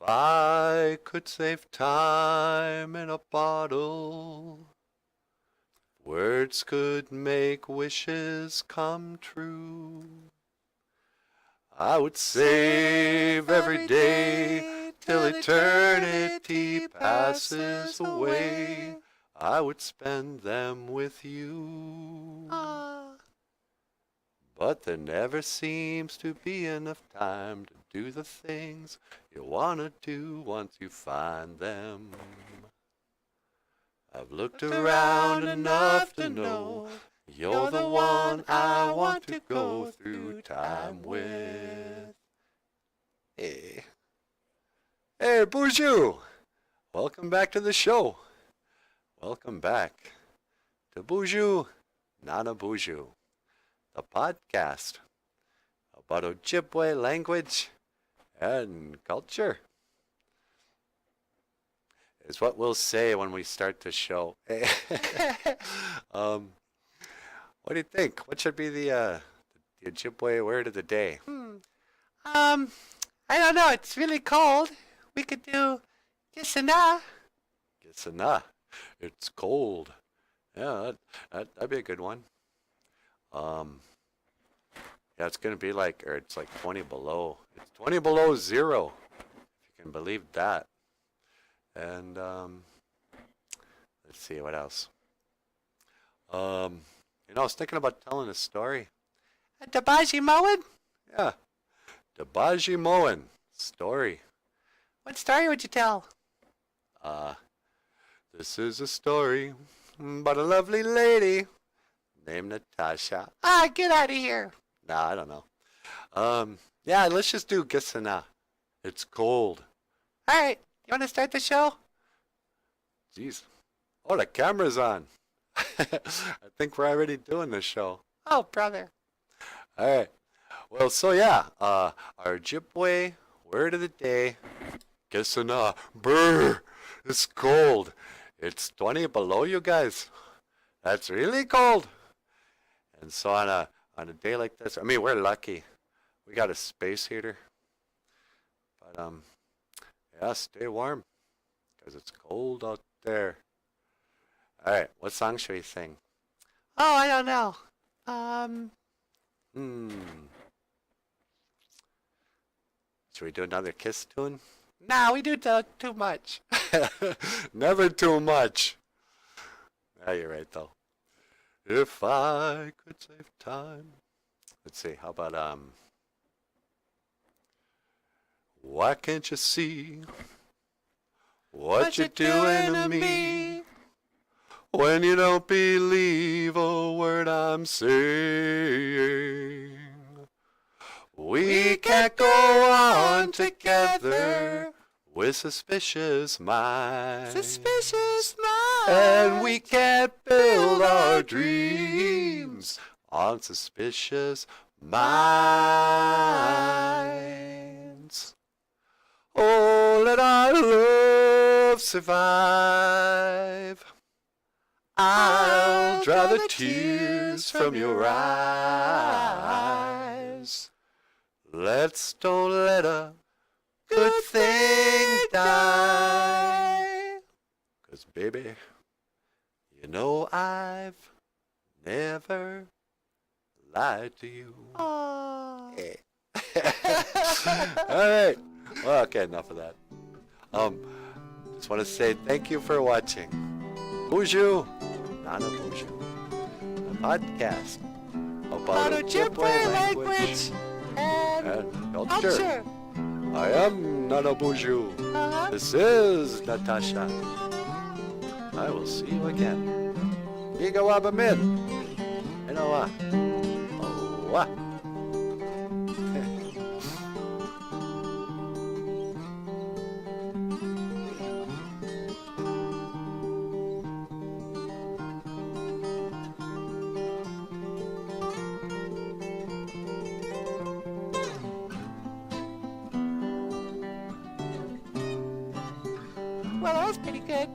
I could save time in a bottle, words could make wishes come true, I would save every day till eternity passes away. I would spend them with you. But there never seems to be enough time to do the things you want to do once you find them. I've looked around enough to know you're the one I want to go through time with. Hey. Hey, BOOZHOO! Welcome back to the show. Welcome back to BOOZHOO, Not a BOOZHOO, the podcast about Ojibwe language and culture. Is what we'll say when we start the show. What do you think? What should be the Ojibwe word of the day? I don't know. It's really cold. We could do GISINAA. GISINAA. It's cold. Yeah, that'd be a good one. Yeah, it's gonna be like, or it's like 20 below. It's 20 below zero, if you can believe that. And let's see what else. I was thinking about telling a story. Dabaji Moen? Yeah, Dabaji Moen story. What story would you tell? This is a story about a lovely lady named Natasha. Get out of here. Nah, I don't know. Yeah, let's just do GISINAA. It's cold. All right. You want to start the show? Jeez. Oh, the camera's on. I think we're already doing the show. Oh, brother. All right. Well, so yeah, our Ojibwe word of the day, GISINAA. Brr, it's cold. It's 20 below, you guys. That's really cold. And so on a day like this, I mean, we're lucky. We got a space heater. But yeah, stay warm, because it's cold out there. All right, what song should we sing? Oh, I don't know. Should we do another Kiss tune? Nah, we do too much. Never too much. Yeah, you're right, though. If I could save time. Let's see, how about, why can't you see what you're doing to me when you don't believe a word I'm saying? We can't go on together with suspicious minds. Suspicious minds. And we can't build our dreams on suspicious minds. Oh, let our love survive. I'll dry the tears from your eyes. Don't let a good thing die. 'Cause baby, you know I've never lied to you. Yeah. All right. Well, okay, enough of that. Just want to say thank you for watching. BOOZHOO, Not a BOOZHOO, a podcast about Ojibwe language and culture. I am Not a BOOZHOO. This is Natasha. I will see you again. Gigawaba min. Inawa. Owa. Well, that was pretty good.